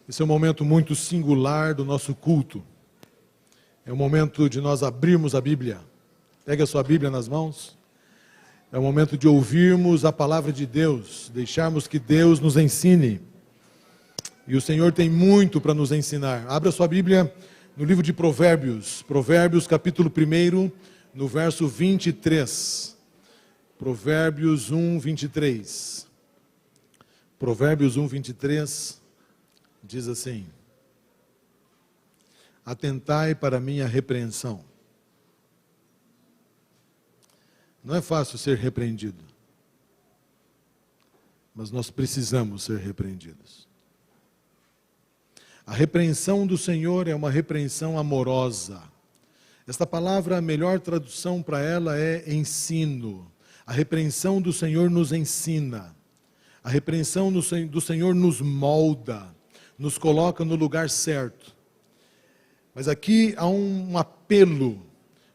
Esse é um momento muito singular do nosso culto. É o momento de nós abrirmos a Bíblia. Pegue a sua Bíblia nas mãos. É o momento de ouvirmos a palavra de Deus, deixarmos que Deus nos ensine. E o Senhor tem muito para nos ensinar. Abra sua Bíblia no livro de Provérbios. Provérbios, capítulo 1, no verso 23. Provérbios 1, 23. Provérbios 1, 23. Diz assim: atentai para a minha repreensão. Não é fácil ser repreendido, mas nós precisamos ser repreendidos. A repreensão do Senhor é uma repreensão amorosa. Esta palavra, a melhor tradução para ela é ensino. A repreensão do Senhor nos ensina. A repreensão do Senhor nos molda, nos coloca no lugar certo. Mas aqui há um apelo,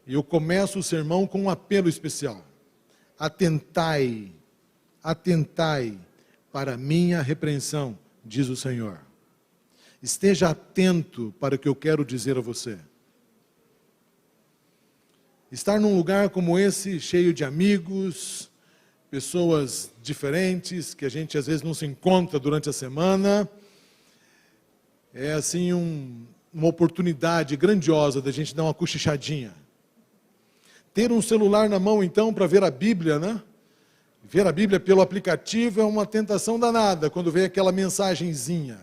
e eu começo o sermão com um apelo especial. Atentai, atentai para a minha repreensão, diz o Senhor. Esteja atento para o que eu quero dizer a você. Estar num lugar como esse, cheio de amigos, pessoas diferentes, que a gente às vezes não se encontra durante a semana, é assim uma oportunidade grandiosa da gente dar uma cochichadinha. Ter um celular na mão então para ver a Bíblia, né? Ver a Bíblia pelo aplicativo é uma tentação danada, quando vem aquela mensagenzinha.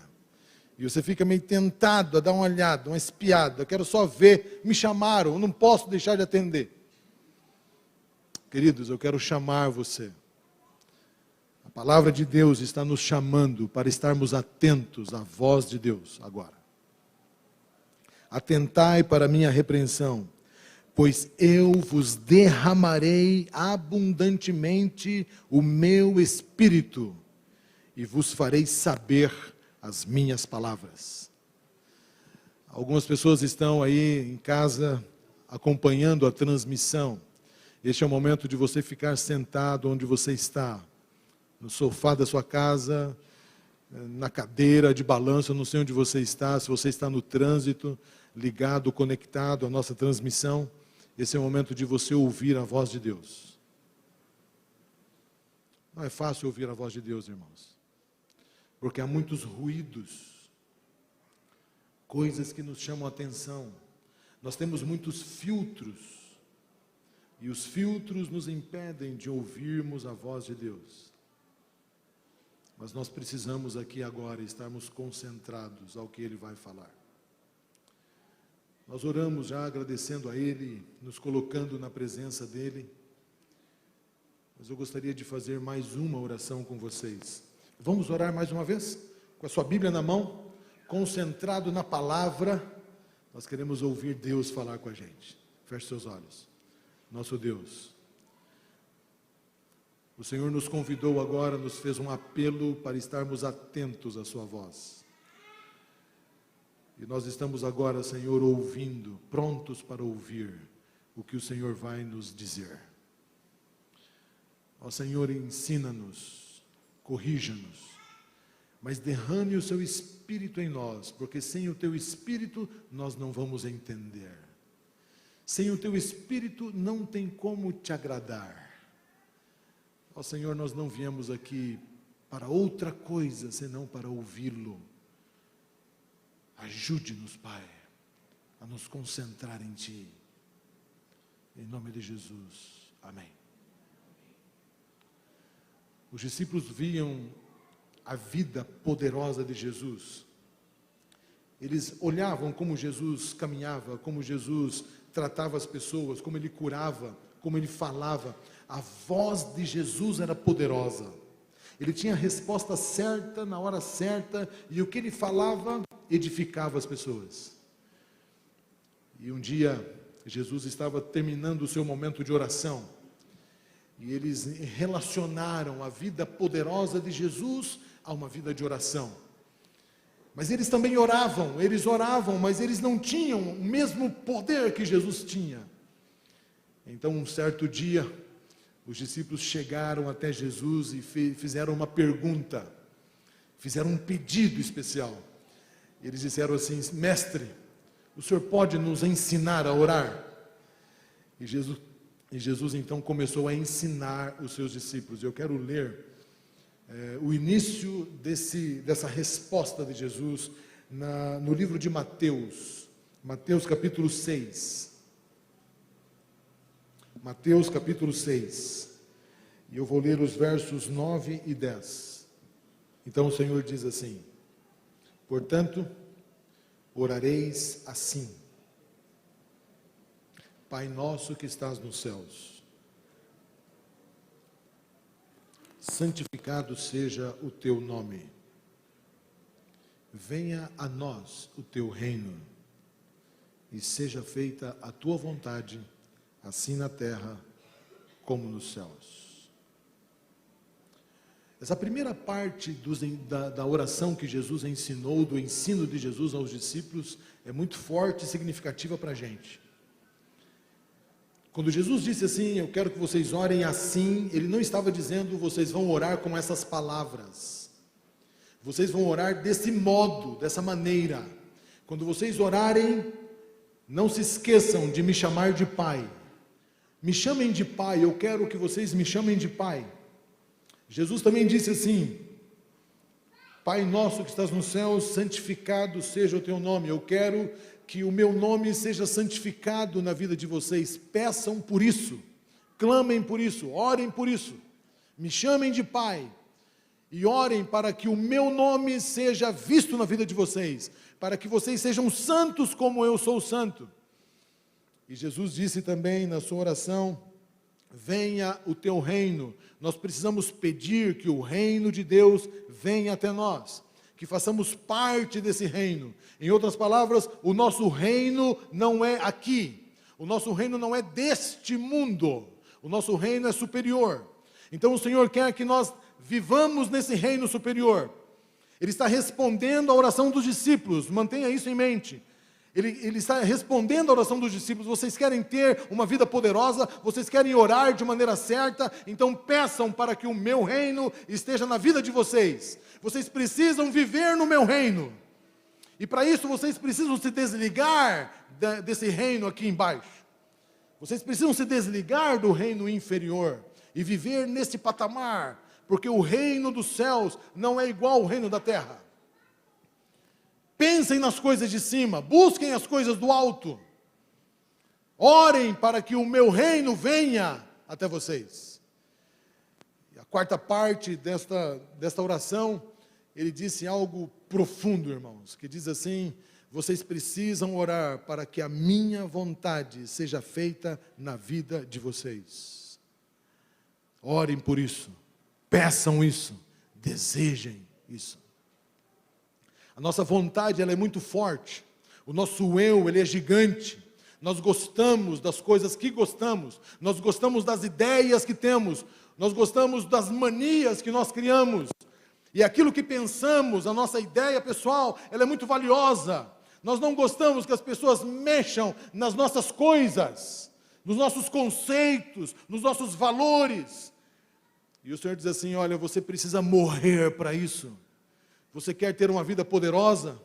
E você fica meio tentado a dar uma olhada, uma espiada. Eu quero só ver, me chamaram, eu não posso deixar de atender. Queridos, eu quero chamar você. A palavra de Deus está nos chamando para estarmos atentos à voz de Deus agora. Atentai para a minha repreensão, pois eu vos derramarei abundantemente o meu espírito e vos farei saber as minhas palavras. Algumas pessoas estão aí em casa acompanhando a transmissão. Este é o momento de você ficar sentado onde você está, no sofá da sua casa, na cadeira de balanço, eu não sei onde você está, se você está no trânsito, ligado, conectado à nossa transmissão, esse é o momento de você ouvir a voz de Deus. Não é fácil ouvir a voz de Deus, irmãos, porque há muitos ruídos, coisas que nos chamam a atenção. Nós temos muitos filtros, e os filtros nos impedem de ouvirmos a voz de Deus. Mas nós precisamos aqui agora estarmos concentrados ao que Ele vai falar. Nós oramos já agradecendo a Ele, nos colocando na presença dEle. Mas eu gostaria de fazer mais uma oração com vocês. Vamos orar mais uma vez? Com a sua Bíblia na mão, concentrado na palavra. Nós queremos ouvir Deus falar com a gente. Feche seus olhos. Nosso Deus, o Senhor nos convidou agora, nos fez um apelo para estarmos atentos à sua voz. E nós estamos agora, Senhor, ouvindo, prontos para ouvir o que o Senhor vai nos dizer. Ó Senhor, ensina-nos, corrija-nos, mas derrame o seu Espírito em nós, porque sem o teu Espírito nós não vamos entender. Sem o teu Espírito não tem como te agradar. Ó Senhor, nós não viemos aqui para outra coisa, senão para ouvi-lo. Ajude-nos, Pai, a nos concentrar em Ti. Em nome de Jesus. Amém. Os discípulos viam a vida poderosa de Jesus. Eles olhavam como Jesus caminhava, como Jesus tratava as pessoas, como Ele curava, como Ele falava. A voz de Jesus era poderosa. Ele tinha a resposta certa, na hora certa, e o que Ele falava edificava as pessoas. E um dia, Jesus estava terminando o seu momento de oração, e eles relacionaram a vida poderosa de Jesus a uma vida de oração. Mas eles também oravam, mas eles não tinham o mesmo poder que Jesus tinha. Então, um certo dia, os discípulos chegaram até Jesus e fizeram uma pergunta, fizeram um pedido especial. Eles disseram assim: mestre, o senhor pode nos ensinar a orar? E Jesus então começou a ensinar os seus discípulos. Eu quero ler o início dessa resposta de Jesus no livro de Mateus, Mateus capítulo 6. Mateus capítulo 6. E eu vou ler os versos 9 e 10. Então o Senhor diz assim: portanto, orareis assim: Pai nosso que estás nos céus, santificado seja o teu nome. Venha a nós o teu reino, e seja feita a tua vontade, assim na terra como nos céus. Essa primeira parte da oração que Jesus ensinou, do ensino de Jesus aos discípulos, é muito forte e significativa para a gente. Quando Jesus disse assim: eu quero que vocês orem assim, Ele não estava dizendo: vocês vão orar com essas palavras, vocês vão orar desse modo, dessa maneira. Quando vocês orarem, não se esqueçam de me chamar de Pai. Me chamem de Pai, eu quero que vocês me chamem de Pai. Jesus também disse assim: Pai nosso que estás nos céus, santificado seja o teu nome. Eu quero que o meu nome seja santificado na vida de vocês. Peçam por isso, clamem por isso, orem por isso. Me chamem de Pai e orem para que o meu nome seja visto na vida de vocês, para que vocês sejam santos como eu sou santo. E Jesus disse também na sua oração: venha o teu reino. Nós precisamos pedir que o reino de Deus venha até nós, que façamos parte desse reino. Em outras palavras, o nosso reino não é aqui, o nosso reino não é deste mundo, o nosso reino é superior. Então o Senhor quer que nós vivamos nesse reino superior. Ele está respondendo à oração dos discípulos, mantenha isso em mente. Ele está respondendo à oração dos discípulos: vocês querem ter uma vida poderosa, vocês querem orar de maneira certa, então peçam para que o meu reino esteja na vida de vocês. Vocês precisam viver no meu reino, e para isso vocês precisam se desligar desse reino aqui embaixo. Vocês precisam se desligar do reino inferior e viver nesse patamar, porque o reino dos céus não é igual ao reino da terra. Pensem nas coisas de cima, busquem as coisas do alto. Orem para que o meu reino venha até vocês. E a quarta parte desta oração, ele disse algo profundo, irmãos, que diz assim: vocês precisam orar para que a minha vontade seja feita na vida de vocês. Orem por isso, peçam isso, desejem isso. A nossa vontade, ela é muito forte. O nosso eu, ele é gigante. Nós gostamos das coisas que gostamos. Nós gostamos das ideias que temos. Nós gostamos das manias que nós criamos. E aquilo que pensamos, a nossa ideia pessoal, ela é muito valiosa. Nós não gostamos que as pessoas mexam nas nossas coisas, nos nossos conceitos, nos nossos valores. E o Senhor diz assim: olha, você precisa morrer para isso. Você quer ter uma vida poderosa?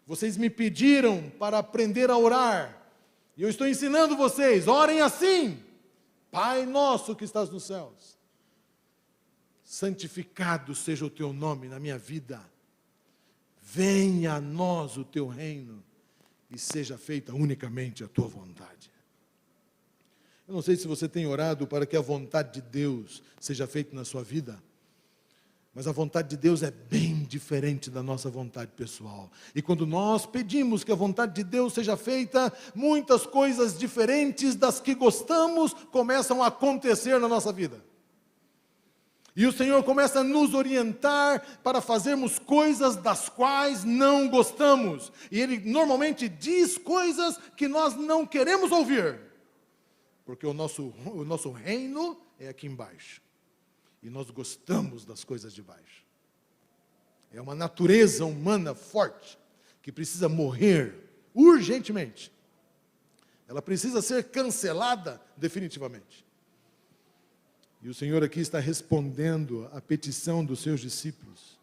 Vocês me pediram para aprender a orar, e eu estou ensinando vocês: orem assim: Pai nosso que estás nos céus, santificado seja o teu nome na minha vida, venha a nós o teu reino, e seja feita unicamente a tua vontade. Eu não sei se você tem orado para que a vontade de Deus seja feita na sua vida, mas a vontade de Deus é bem diferente da nossa vontade pessoal. E quando nós pedimos que a vontade de Deus seja feita, muitas coisas diferentes das que gostamos começam a acontecer na nossa vida. E o Senhor começa a nos orientar para fazermos coisas das quais não gostamos. E Ele normalmente diz coisas que nós não queremos ouvir, porque o nosso reino é aqui embaixo. E nós gostamos das coisas de baixo. É uma natureza humana forte, que precisa morrer urgentemente. Ela precisa ser cancelada definitivamente. E o Senhor aqui está respondendo à petição dos seus discípulos.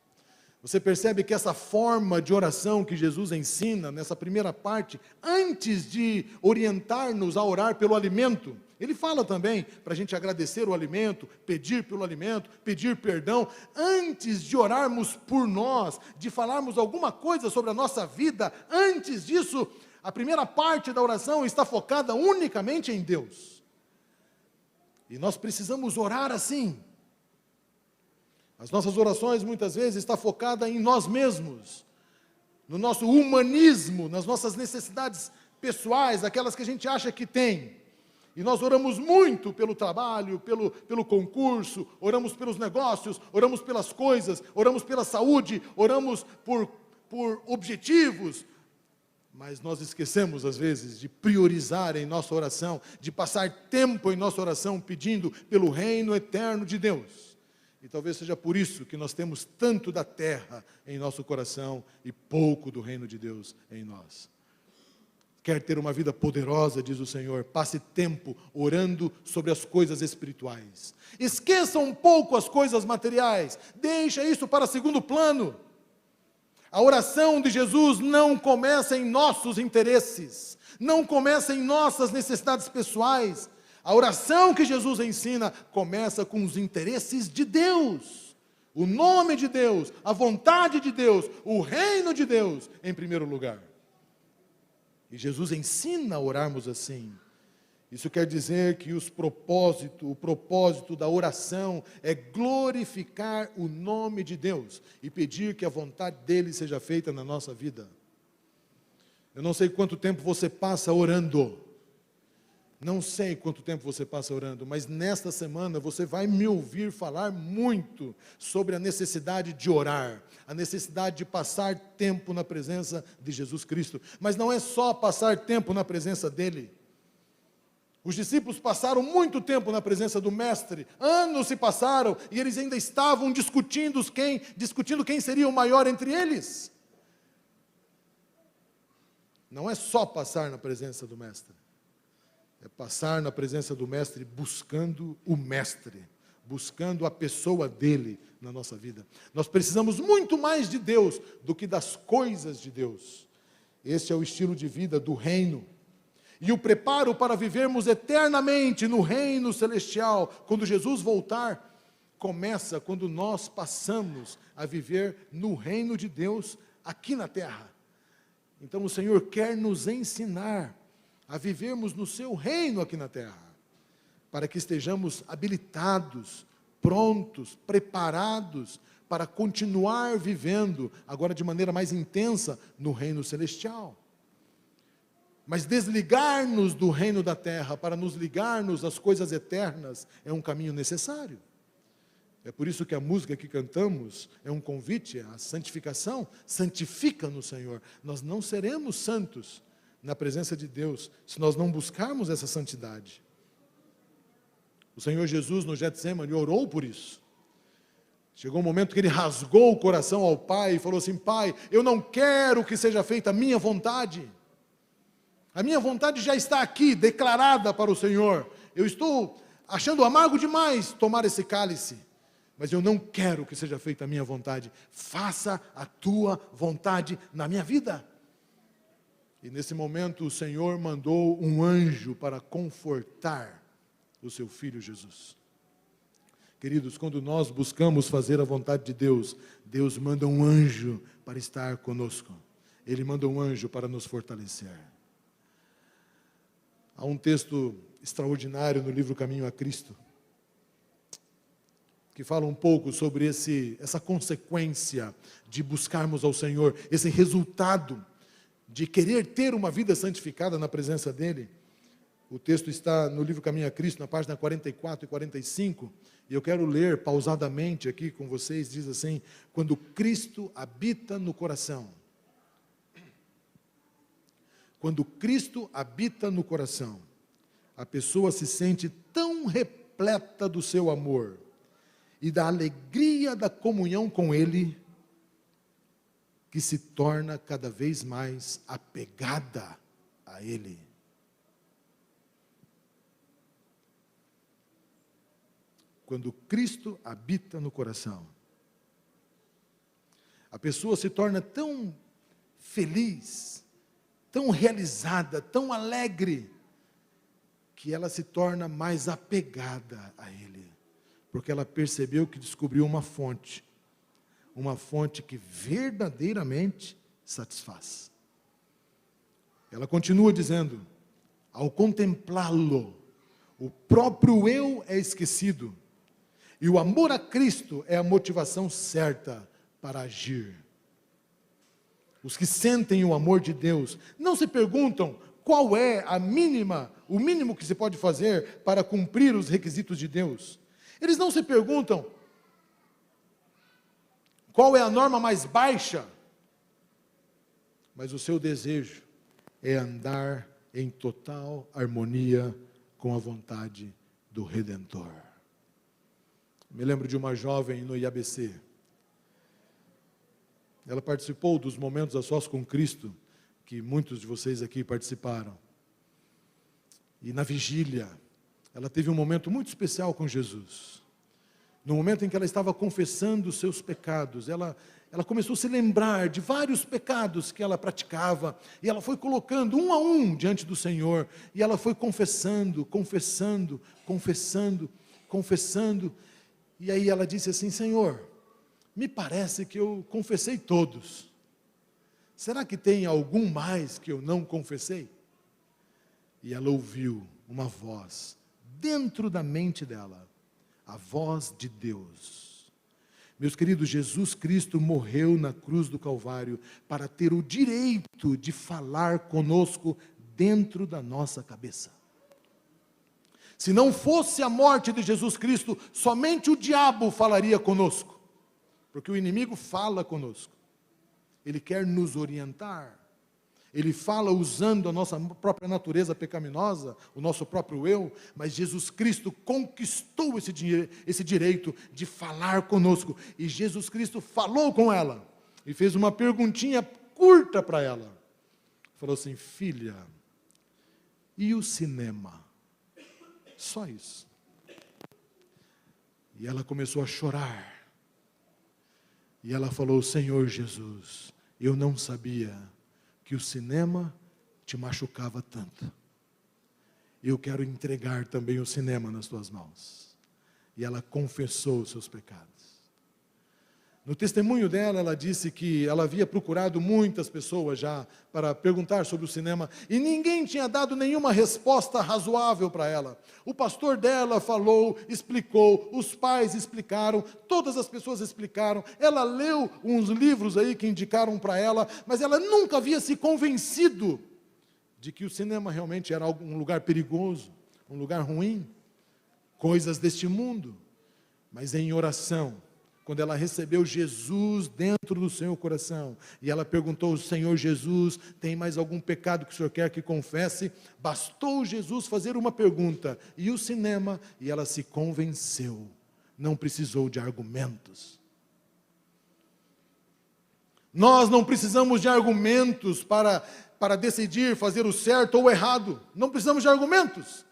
Você percebe que essa forma de oração que Jesus ensina, nessa primeira parte, antes de orientar-nos a orar pelo alimento, ele fala também para a gente agradecer o alimento, pedir pelo alimento, pedir perdão, antes de orarmos por nós, de falarmos alguma coisa sobre a nossa vida, antes disso, a primeira parte da oração está focada unicamente em Deus. E nós precisamos orar assim. As nossas orações muitas vezes estão focadas em nós mesmos, no nosso humanismo, nas nossas necessidades pessoais, aquelas que a gente acha que tem. E nós oramos muito pelo trabalho, pelo concurso, oramos pelos negócios, oramos pelas coisas, oramos pela saúde, oramos por objetivos. Mas nós esquecemos, às vezes, de priorizar em nossa oração, de passar tempo em nossa oração pedindo pelo reino eterno de Deus. E talvez seja por isso que nós temos tanto da terra em nosso coração e pouco do reino de Deus em nós. Quer ter uma vida poderosa, diz o Senhor, passe tempo orando sobre as coisas espirituais. Esqueça um pouco as coisas materiais, deixa isso para segundo plano. A oração de Jesus não começa em nossos interesses, não começa em nossas necessidades pessoais. A oração que Jesus ensina começa com os interesses de Deus, o nome de Deus, a vontade de Deus, o reino de Deus em primeiro lugar. E Jesus ensina a orarmos assim. Isso quer dizer que o propósito da oração é glorificar o nome de Deus e pedir que a vontade dele seja feita na nossa vida. Eu não sei quanto tempo você passa orando. Não sei quanto tempo você passa orando, mas nesta semana você vai me ouvir falar muito sobre a necessidade de orar, a necessidade de passar tempo na presença de Jesus Cristo. Mas não é só passar tempo na presença dele. Os discípulos passaram muito tempo na presença do Mestre, anos se passaram e eles ainda estavam discutindo quem seria o maior entre eles. Não é só passar na presença do Mestre. É passar na presença do Mestre buscando o Mestre, buscando a pessoa dele na nossa vida. Nós precisamos muito mais de Deus do que das coisas de Deus. Esse é o estilo de vida do reino. E o preparo para vivermos eternamente no reino celestial, quando Jesus voltar, começa quando nós passamos a viver no reino de Deus aqui na terra. Então o Senhor quer nos ensinar a vivermos no seu reino aqui na terra, para que estejamos habilitados, prontos, preparados para continuar vivendo, agora de maneira mais intensa, no reino celestial. Mas desligar-nos do reino da terra para nos ligarmos às coisas eternas é um caminho necessário. É por isso que a música que cantamos é um convite à santificação. Santifica-nos, Senhor. Nós não seremos santos na presença de Deus, se nós não buscarmos essa santidade. O Senhor Jesus no Getsemane orou por isso. Chegou um momento que ele rasgou o coração ao Pai e falou assim: Pai, eu não quero que seja feita a minha vontade. A minha vontade já está aqui, declarada para o Senhor. Eu estou achando amargo demais tomar esse cálice, mas eu não quero que seja feita a minha vontade. Faça a tua vontade na minha vida. E nesse momento o Senhor mandou um anjo para confortar o seu Filho Jesus. Queridos, quando nós buscamos fazer a vontade de Deus, Deus manda um anjo para estar conosco. Ele manda um anjo para nos fortalecer. Há um texto extraordinário no livro Caminho a Cristo, que fala um pouco sobre essa consequência de buscarmos ao Senhor, esse resultado de querer ter uma vida santificada na presença dEle. O texto está no livro Caminho a Cristo, na página 44 e 45, e eu quero ler pausadamente aqui com vocês, diz assim: quando Cristo habita no coração. Quando Cristo habita no coração, a pessoa se sente tão repleta do seu amor e da alegria da comunhão com Ele, que se torna cada vez mais apegada a Ele. Quando Cristo habita no coração, A pessoa se torna tão feliz, tão realizada, tão alegre, que ela se torna mais apegada a Ele, porque ela percebeu que descobriu uma fonte que verdadeiramente satisfaz. Ela continua dizendo: ao contemplá-lo, o próprio eu é esquecido, e o amor a Cristo é a motivação certa para agir. Os que sentem o amor de Deus não se perguntam qual é o mínimo que se pode fazer para cumprir os requisitos de Deus. Eles não se perguntam qual é a norma mais baixa, mas o seu desejo é andar em total harmonia com a vontade do Redentor. Me lembro de uma jovem no IABC. Ela participou dos momentos a sós com Cristo, que muitos de vocês aqui participaram. E na vigília, ela teve um momento muito especial com Jesus. No momento em que ela estava confessando os seus pecados, ela começou a se lembrar de vários pecados que ela praticava, e ela foi colocando um a um diante do Senhor, e ela foi confessando, e aí ela disse assim: Senhor, me parece que eu confessei todos. Será que tem algum mais que eu não confessei? E ela ouviu uma voz dentro da mente dela, a voz de Deus. Meus queridos, Jesus Cristo morreu na cruz do Calvário para ter o direito de falar conosco dentro da nossa cabeça. Se não fosse a morte de Jesus Cristo, somente o diabo falaria conosco. Porque o inimigo fala conosco, ele quer nos orientar, ele fala usando a nossa própria natureza pecaminosa, o nosso próprio eu, mas Jesus Cristo conquistou esse direito de falar conosco, e Jesus Cristo falou com ela, e fez uma perguntinha curta para ela, falou assim: filha, e o cinema? Só isso. E ela começou a chorar, e ela falou: Senhor Jesus, eu não sabia que o cinema te machucava tanto. Eu quero entregar também o cinema nas tuas mãos. E ela confessou os seus pecados. No testemunho dela, ela disse que ela havia procurado muitas pessoas já para perguntar sobre o cinema, e ninguém tinha dado nenhuma resposta razoável para ela. O pastor dela falou, explicou, os pais explicaram, todas as pessoas explicaram, ela leu uns livros aí que indicaram para ela, mas ela nunca havia se convencido de que o cinema realmente era um lugar perigoso, um lugar ruim, coisas deste mundo. Mas em oração, quando ela recebeu Jesus dentro do seu coração, e ela perguntou: Senhor Jesus, tem mais algum pecado que o Senhor quer que confesse? Bastou Jesus fazer uma pergunta, e o cinema, e ela se convenceu, não precisou de argumentos. Nós não precisamos de argumentos para decidir fazer o certo ou o errado, não precisamos de argumentos.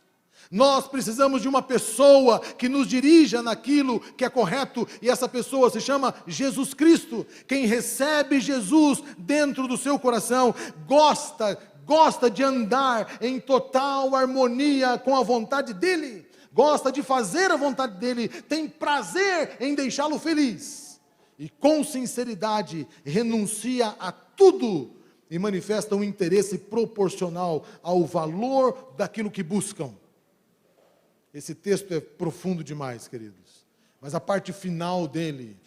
Nós precisamos de uma pessoa que nos dirija naquilo que é correto, e essa pessoa se chama Jesus Cristo. Quem recebe Jesus dentro do seu coração, gosta de andar em total harmonia com a vontade dEle, gosta de fazer a vontade dEle, tem prazer em deixá-lo feliz, e com sinceridade renuncia a tudo, e manifesta um interesse proporcional ao valor daquilo que buscam. Esse texto é profundo demais, queridos. Mas a parte final dele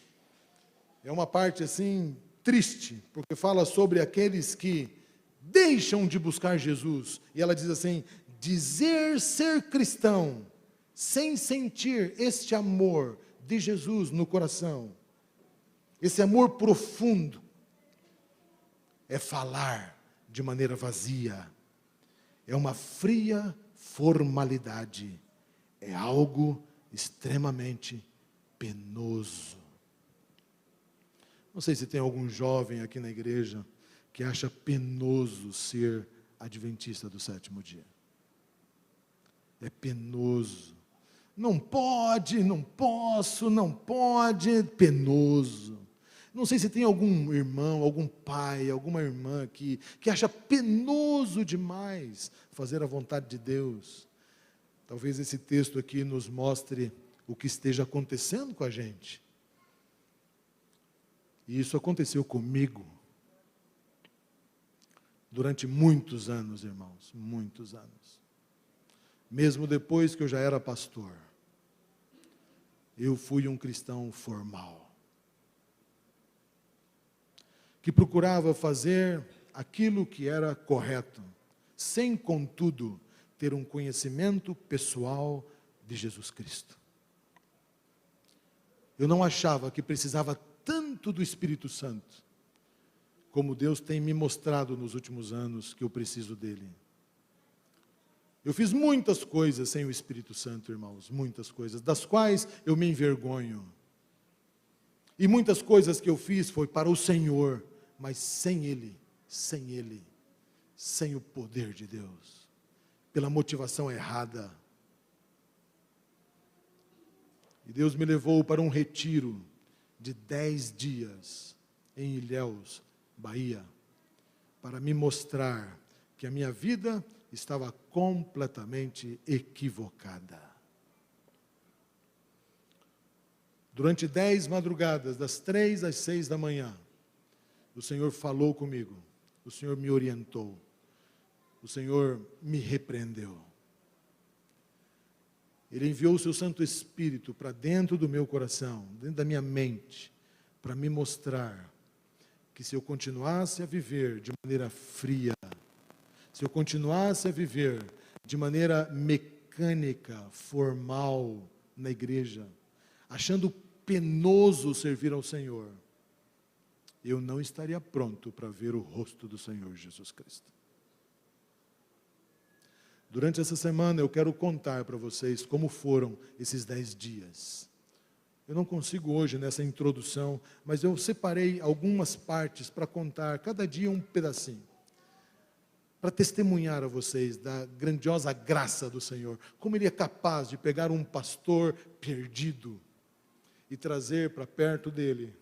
é uma parte assim triste, porque fala sobre aqueles que deixam de buscar Jesus. E ela diz assim: dizer ser cristão sem sentir este amor de Jesus no coração, esse amor profundo, é falar de maneira vazia, é uma fria formalidade. É algo extremamente penoso. Não sei se tem algum jovem aqui na igreja que acha penoso ser adventista do sétimo dia. É penoso. Não pode, não posso, não pode, penoso. Não sei se tem algum irmão, algum pai, alguma irmã que acha penoso demais fazer a vontade de Deus. Talvez esse texto aqui nos mostre o que esteja acontecendo com a gente. E isso aconteceu comigo durante muitos anos, irmãos, muitos anos. Mesmo depois que eu já era pastor, eu fui um cristão formal, que procurava fazer aquilo que era correto, sem, contudo, ter um conhecimento pessoal de Jesus Cristo. Eu não achava que precisava tanto do Espírito Santo, como Deus tem me mostrado nos últimos anos que eu preciso dele. Eu fiz muitas coisas sem o Espírito Santo, irmãos, muitas coisas, das quais eu me envergonho. E muitas coisas que eu fiz foi para o Senhor, mas sem Ele, sem o poder de Deus, pela motivação errada. E Deus me levou para um retiro de 10 dias em Ilhéus, Bahia, para me mostrar que a minha vida estava completamente equivocada. Durante 10 madrugadas, das 3 às 6 da manhã, o Senhor falou comigo, o Senhor me orientou, o Senhor me repreendeu. Ele enviou o seu Santo Espírito para dentro do meu coração, dentro da minha mente, para me mostrar que se eu continuasse a viver de maneira fria, se eu continuasse a viver de maneira mecânica, formal na igreja, achando penoso servir ao Senhor, eu não estaria pronto para ver o rosto do Senhor Jesus Cristo. Durante essa semana eu quero contar para vocês como foram esses 10 dias. Eu não consigo hoje nessa introdução, mas eu separei algumas partes para contar, cada dia um pedacinho, para testemunhar a vocês da grandiosa graça do Senhor, como Ele é capaz de pegar um pastor perdido e trazer para perto dele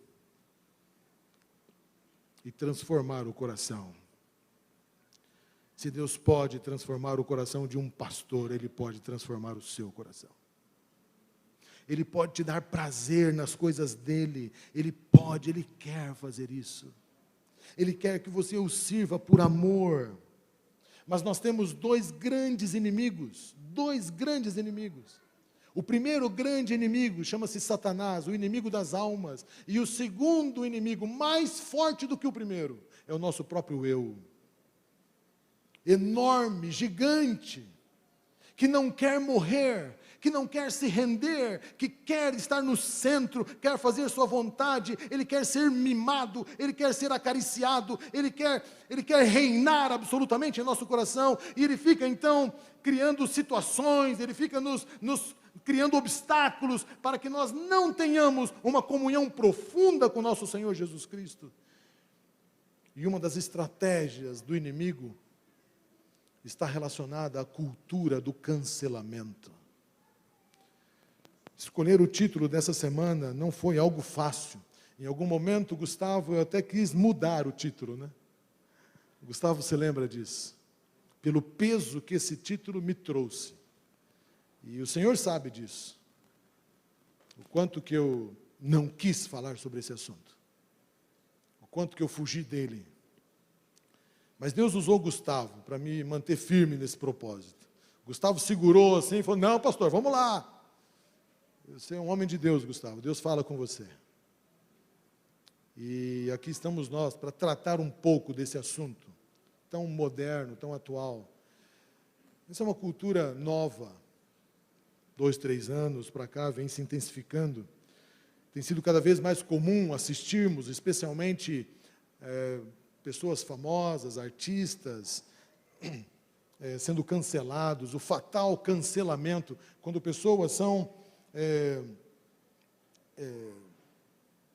e transformar o coração. Se Deus pode transformar o coração de um pastor, Ele pode transformar o seu coração. Ele pode te dar prazer nas coisas dEle, Ele pode, Ele quer fazer isso. Ele quer que você o sirva por amor. Mas nós temos dois grandes inimigos. O primeiro grande inimigo chama-se Satanás, o inimigo das almas. E o segundo inimigo, mais forte do que o primeiro, é o nosso próprio eu. Enorme, gigante, que não quer morrer, que não quer se render, que quer estar no centro, quer fazer sua vontade, ele quer ser mimado, ele quer ser acariciado, ele quer reinar absolutamente em nosso coração, e ele fica então criando situações, ele fica nos criando obstáculos, para que nós não tenhamos uma comunhão profunda com nosso Senhor Jesus Cristo. E uma das estratégias do inimigo está relacionada à cultura do cancelamento. Escolher o título dessa semana não foi algo fácil. Em algum momento, Gustavo, eu até quis mudar o título, né? Gustavo se lembra disso? Pelo peso que esse título me trouxe. E o Senhor sabe disso. O quanto que eu não quis falar sobre esse assunto. O quanto que eu fugi dele. Mas Deus usou Gustavo para me manter firme nesse propósito. Gustavo segurou assim e falou, não, pastor, vamos lá. Você é um homem de Deus, Gustavo. Deus fala com você. E aqui estamos nós para tratar um pouco desse assunto, tão moderno, tão atual. Essa é uma cultura nova. 2, 3 anos para cá, vem se intensificando. Tem sido cada vez mais comum assistirmos, especialmente pessoas famosas, artistas, sendo cancelados, o fatal cancelamento, quando pessoas são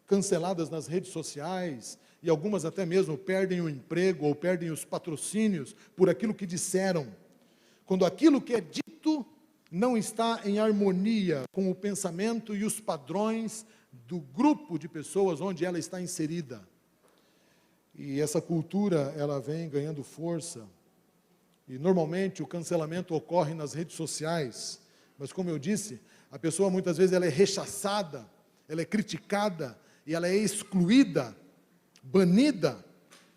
canceladas nas redes sociais, e algumas até mesmo perdem o emprego ou perdem os patrocínios por aquilo que disseram. Quando aquilo que é dito não está em harmonia com o pensamento e os padrões do grupo de pessoas onde ela está inserida. E essa cultura, ela vem ganhando força. E normalmente o cancelamento ocorre nas redes sociais. Mas como eu disse, a pessoa muitas vezes ela é rechaçada, ela é criticada e ela é excluída, banida.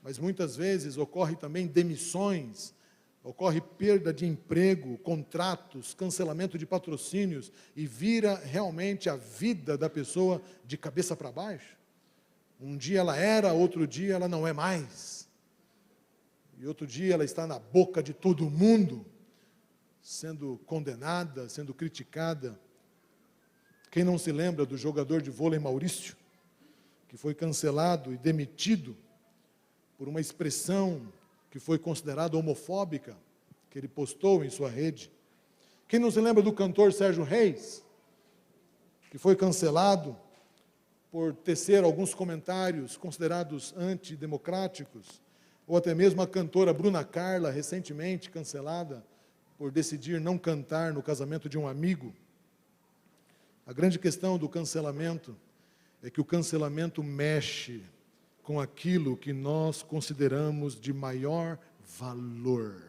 Mas muitas vezes ocorre também demissões, ocorre perda de emprego, contratos, cancelamento de patrocínios e vira realmente a vida da pessoa de cabeça para baixo. Um dia ela era, outro dia ela não é mais. E outro dia ela está na boca de todo mundo, sendo condenada, sendo criticada. Quem não se lembra do jogador de vôlei Maurício, que foi cancelado e demitido por uma expressão que foi considerada homofóbica, que ele postou em sua rede? Quem não se lembra do cantor Sérgio Reis, que foi cancelado por tecer alguns comentários considerados antidemocráticos, ou até mesmo a cantora Bruna Carla, recentemente cancelada por decidir não cantar no casamento de um amigo? A grande questão do cancelamento é que o cancelamento mexe com aquilo que nós consideramos de maior valor.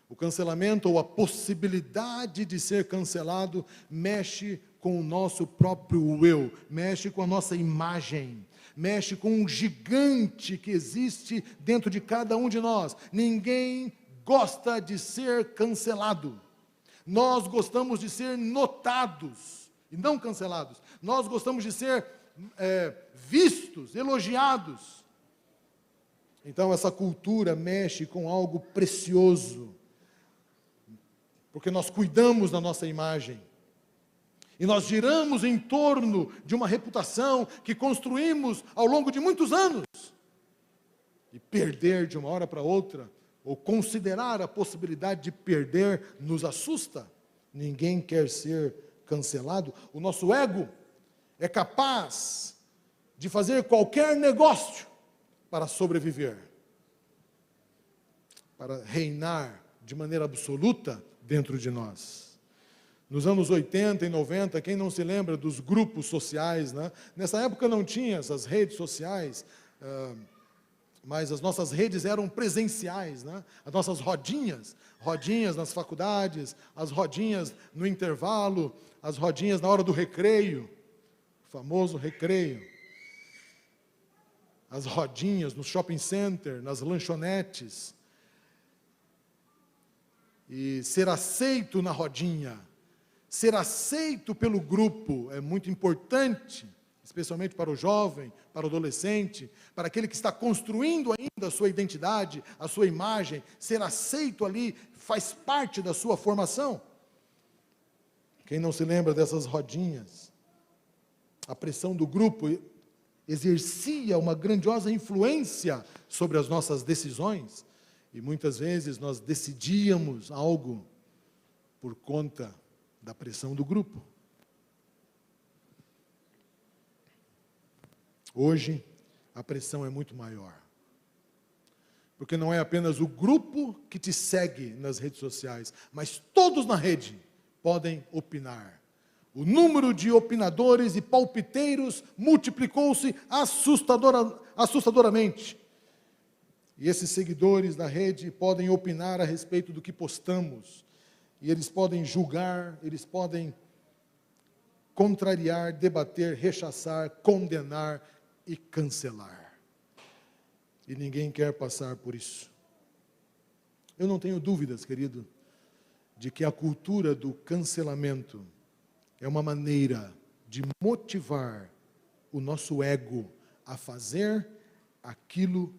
O cancelamento ou a possibilidade de ser cancelado mexe com o nosso próprio eu, mexe com a nossa imagem, mexe com um gigante que existe dentro de cada um de nós. Ninguém gosta de ser cancelado. Nós gostamos de ser notados e não cancelados. Nós gostamos de ser vistos, elogiados. Então essa cultura mexe com algo precioso, porque nós cuidamos da nossa imagem. E nós giramos em torno de uma reputação que construímos ao longo de muitos anos. E perder de uma hora para outra, ou considerar a possibilidade de perder, nos assusta. Ninguém quer ser cancelado. O nosso ego é capaz de fazer qualquer negócio para sobreviver, para reinar de maneira absoluta dentro de nós. Nos anos 80 e 90, quem não se lembra dos grupos sociais, né? Nessa época não tinha essas redes sociais, mas as nossas redes eram presenciais, né? As nossas rodinhas nas faculdades, as rodinhas no intervalo, as rodinhas na hora do recreio, o famoso recreio, as rodinhas no shopping center, nas lanchonetes, e ser aceito na rodinha, ser aceito pelo grupo é muito importante, especialmente para o jovem, para o adolescente, para aquele que está construindo ainda a sua identidade, a sua imagem. Ser aceito ali faz parte da sua formação. Quem não se lembra dessas rodinhas? A pressão do grupo exercia uma grandiosa influência sobre as nossas decisões, e muitas vezes nós decidíamos algo por conta da pressão do grupo. Hoje, a pressão é muito maior. Porque não é apenas o grupo que te segue nas redes sociais, mas todos na rede podem opinar. O número de opinadores e palpiteiros multiplicou-se assustadoramente. E esses seguidores da rede podem opinar a respeito do que postamos. E eles podem julgar, eles podem contrariar, debater, rechaçar, condenar e cancelar. E ninguém quer passar por isso. Eu não tenho dúvidas, querido, de que a cultura do cancelamento é uma maneira de motivar o nosso ego a fazer aquilo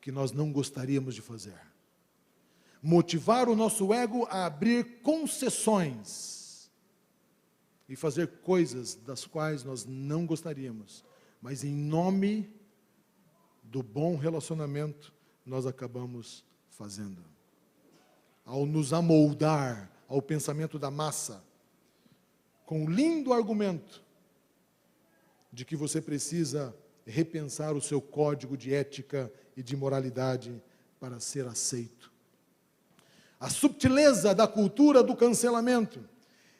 que nós não gostaríamos de fazer. Motivar o nosso ego a abrir concessões e fazer coisas das quais nós não gostaríamos, mas em nome do bom relacionamento nós acabamos fazendo. Ao nos amoldar ao pensamento da massa, com o lindo argumento de que você precisa repensar o seu código de ética e de moralidade para ser aceito. A subtileza da cultura do cancelamento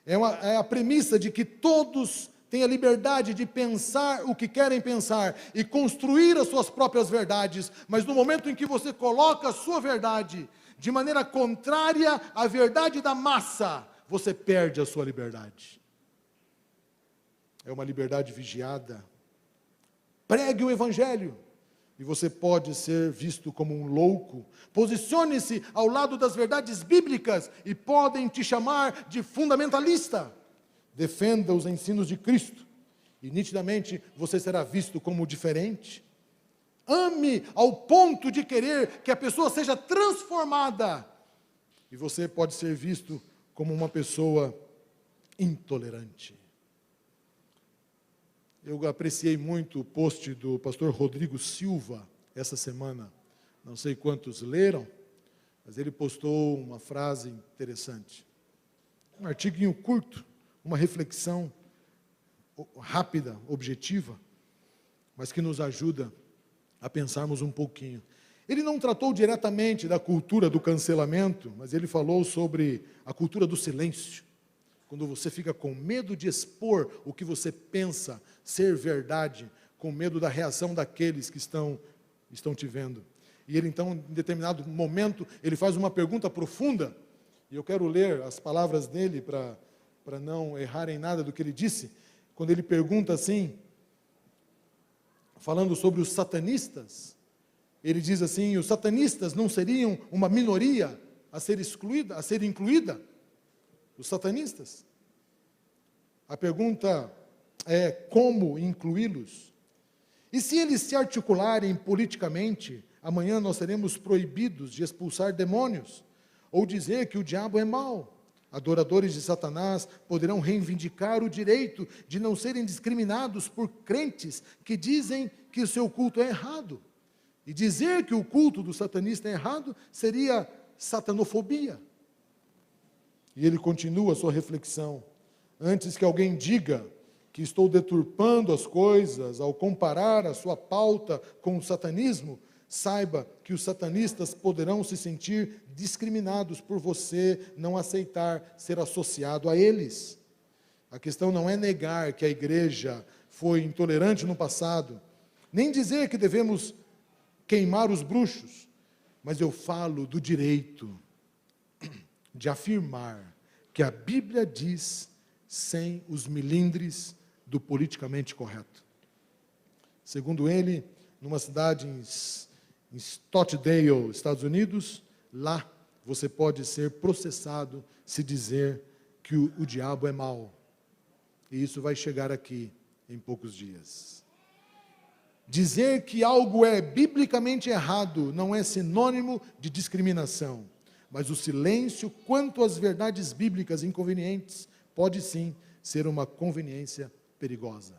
é a premissa de que todos têm a liberdade de pensar o que querem pensar e construir as suas próprias verdades, mas no momento em que você coloca a sua verdade de maneira contrária à verdade da massa, você perde a sua liberdade. É uma liberdade vigiada. Pregue o Evangelho, e você pode ser visto como um louco. Posicione-se ao lado das verdades bíblicas, e podem te chamar de fundamentalista. Defenda os ensinos de Cristo, e nitidamente você será visto como diferente. Ame ao ponto de querer que a pessoa seja transformada, e você pode ser visto como uma pessoa intolerante. Eu apreciei muito o post do pastor Rodrigo Silva essa semana. Não sei quantos leram, mas ele postou uma frase interessante. Um artiguinho curto, uma reflexão rápida, objetiva, mas que nos ajuda a pensarmos um pouquinho. Ele não tratou diretamente da cultura do cancelamento, mas ele falou sobre a cultura do silêncio. Quando você fica com medo de expor o que você pensa ser verdade, com medo da reação daqueles que estão te vendo. E ele então, em determinado momento, ele faz uma pergunta profunda, e eu quero ler as palavras dele para não errar em nada do que ele disse, quando ele pergunta assim, falando sobre os satanistas, ele diz assim: os satanistas não seriam uma minoria a ser excluída, a ser incluída? Os satanistas? A pergunta é como incluí-los? E se eles se articularem politicamente, amanhã nós seremos proibidos de expulsar demônios, ou dizer que o diabo é mau. Adoradores de Satanás poderão reivindicar o direito de não serem discriminados por crentes que dizem que o seu culto é errado. E dizer que o culto do satanista é errado seria satanofobia. E ele continua a sua reflexão. Antes que alguém diga que estou deturpando as coisas ao comparar a sua pauta com o satanismo, saiba que os satanistas poderão se sentir discriminados por você não aceitar ser associado a eles. A questão não é negar que a igreja foi intolerante no passado, nem dizer que devemos queimar os bruxos, mas eu falo do direito de afirmar que a Bíblia diz sem os milindres do politicamente correto. Segundo ele, numa cidade em Stockdale, Estados Unidos, lá você pode ser processado se dizer que o diabo é mau. E isso vai chegar aqui em poucos dias. Dizer que algo é biblicamente errado não é sinônimo de discriminação, mas o silêncio quanto às verdades bíblicas inconvenientes pode sim ser uma conveniência perigosa.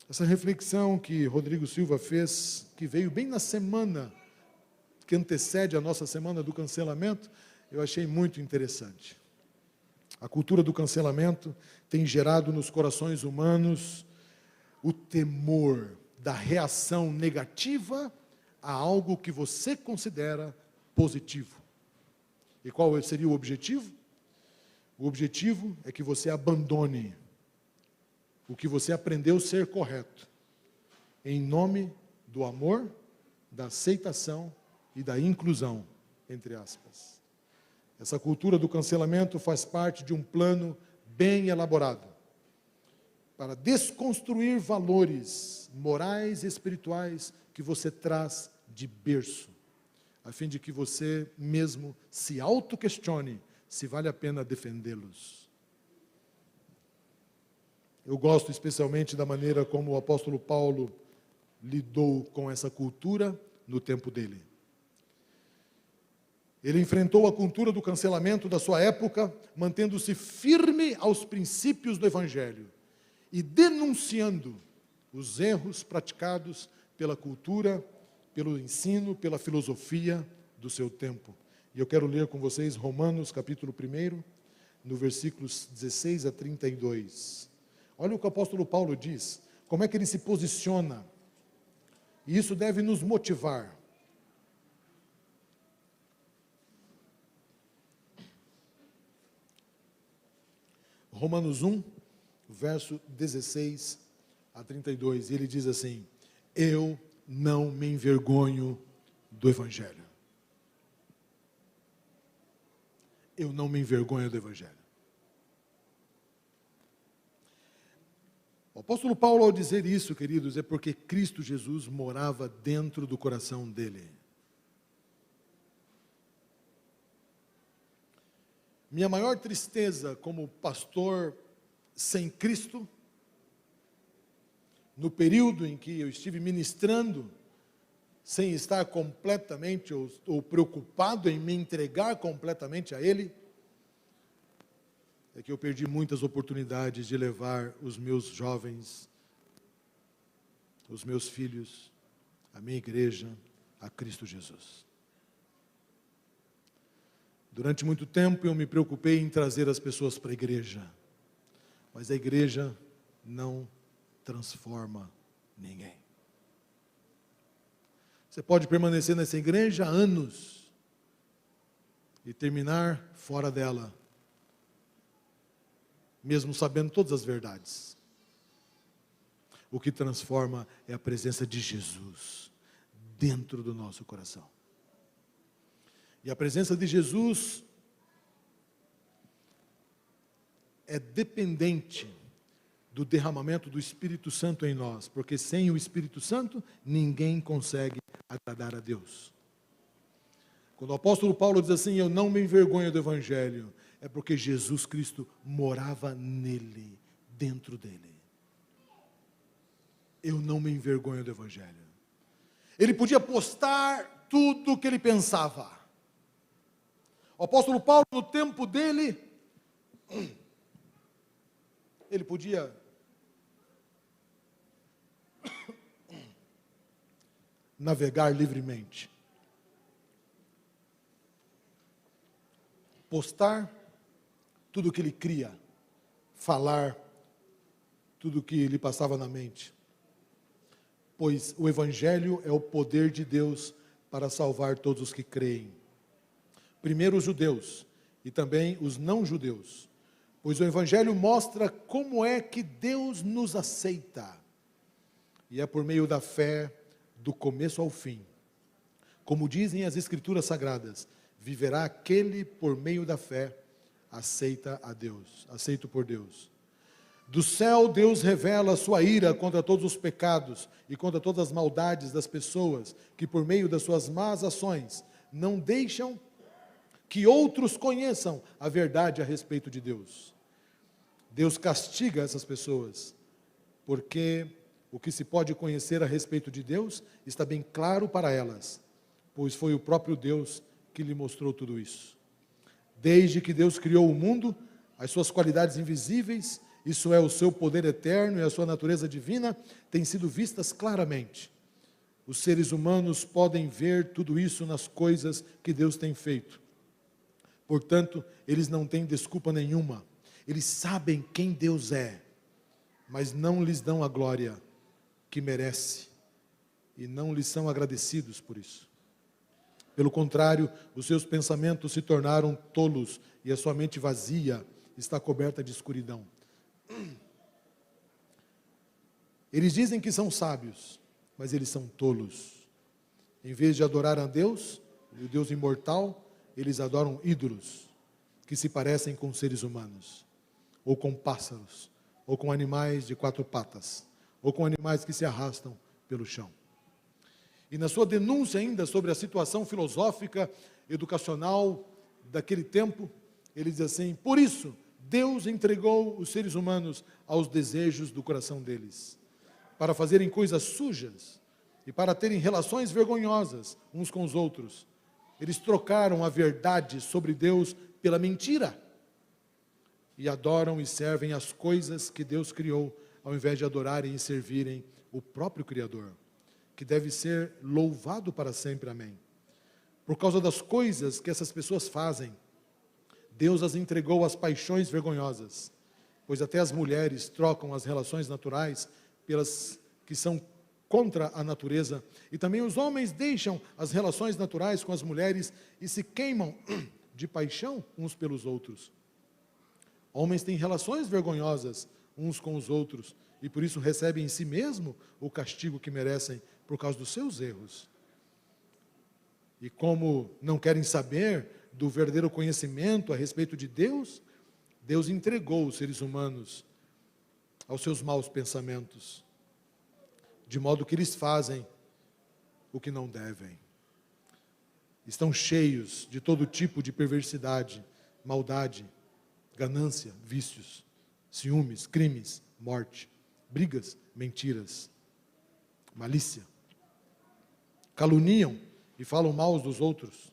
Essa reflexão que Rodrigo Silva fez, que veio bem na semana que antecede a nossa semana do cancelamento, eu achei muito interessante. A cultura do cancelamento tem gerado nos corações humanos o temor da reação negativa a algo que você considera positivo. E qual seria o objetivo? O objetivo é que você abandone o que você aprendeu ser correto, em nome do amor, da aceitação e da inclusão, entre aspas. Essa cultura do cancelamento faz parte de um plano bem elaborado para desconstruir valores morais e espirituais que você traz de berço, a fim de que você mesmo se auto-questione se vale a pena defendê-los. Eu gosto especialmente da maneira como o apóstolo Paulo lidou com essa cultura no tempo dele. Ele enfrentou a cultura do cancelamento da sua época, mantendo-se firme aos princípios do Evangelho e denunciando os erros praticados pela cultura, pelo ensino, pela filosofia do seu tempo. E eu quero ler com vocês Romanos, capítulo 1, no versículos 16 a 32. Olha o que o apóstolo Paulo diz, como é que ele se posiciona. E isso deve nos motivar. Romanos 1, verso 16 a 32, e ele diz assim: eu não me envergonho do Evangelho. Eu não me envergonho do Evangelho. O apóstolo Paulo, ao dizer isso, queridos, é porque Cristo Jesus morava dentro do coração dele. Minha maior tristeza como pastor sem Cristo, no período em que eu estive ministrando, sem estar completamente ou preocupado em me entregar completamente a Ele, é que eu perdi muitas oportunidades de levar os meus jovens, os meus filhos, a minha igreja, a Cristo Jesus. Durante muito tempo eu me preocupei em trazer as pessoas para a igreja, mas a igreja não transforma ninguém. Você pode permanecer nessa igreja há anos e terminar fora dela, mesmo sabendo todas as verdades. O que transforma é a presença de Jesus dentro do nosso coração. E a presença de Jesus é dependente do derramamento do Espírito Santo em nós, porque sem o Espírito Santo, ninguém consegue agradar a Deus. Quando o apóstolo Paulo diz assim, eu não me envergonho do Evangelho, é porque Jesus Cristo morava nele, dentro dele. Eu não me envergonho do Evangelho. Ele podia postar tudo o que ele pensava. O apóstolo Paulo, no tempo dele, ele podia navegar livremente, postar tudo o que ele cria, falar tudo o que lhe passava na mente, pois o Evangelho é o poder de Deus para salvar todos os que creem, primeiro os judeus e também os não-judeus, pois o Evangelho mostra como é que Deus nos aceita, e é por meio da fé, do começo ao fim. Como dizem as Escrituras Sagradas, viverá aquele por meio da fé, aceita a Deus, aceito por Deus. Do céu, Deus revela a sua ira contra todos os pecados e contra todas as maldades das pessoas que, por meio das suas más ações, não deixam que outros conheçam a verdade a respeito de Deus. Deus castiga essas pessoas, porque o que se pode conhecer a respeito de Deus está bem claro para elas, pois foi o próprio Deus que lhe mostrou tudo isso. Desde que Deus criou o mundo, as suas qualidades invisíveis, isso é, o seu poder eterno e a sua natureza divina, têm sido vistas claramente. Os seres humanos podem ver tudo isso nas coisas que Deus tem feito. Portanto, eles não têm desculpa nenhuma. Eles sabem quem Deus é, mas não lhes dão a glória que merece e não lhes são agradecidos por isso. Pelo contrário, os seus pensamentos se tornaram tolos e a sua mente vazia está coberta de escuridão. Eles dizem que são sábios, mas eles são tolos. Em vez de adorar a Deus, o Deus imortal, eles adoram ídolos que se parecem com seres humanos, ou com pássaros, ou com animais de 4 patas, ou com animais que se arrastam pelo chão. E na sua denúncia ainda sobre a situação filosófica, educacional daquele tempo, ele diz assim, por isso, Deus entregou os seres humanos aos desejos do coração deles, para fazerem coisas sujas e para terem relações vergonhosas uns com os outros. Eles trocaram a verdade sobre Deus pela mentira e adoram e servem as coisas que Deus criou, ao invés de adorarem e servirem o próprio Criador, que deve ser louvado para sempre, amém. Por causa das coisas que essas pessoas fazem, Deus as entregou às paixões vergonhosas, pois até as mulheres trocam as relações naturais pelas que são contra a natureza, e também os homens deixam as relações naturais com as mulheres e se queimam de paixão uns pelos outros. Homens têm relações vergonhosas uns com os outros e por isso recebem em si mesmo o castigo que merecem por causa dos seus erros. E como não querem saber do verdadeiro conhecimento a respeito de Deus, Deus entregou os seres humanos aos seus maus pensamentos, de modo que eles fazem o que não devem. Estão cheios de todo tipo de perversidade, maldade, ganância, vícios, ciúmes, crimes, morte, brigas, mentiras, malícia. Caluniam e falam mal uns dos outros,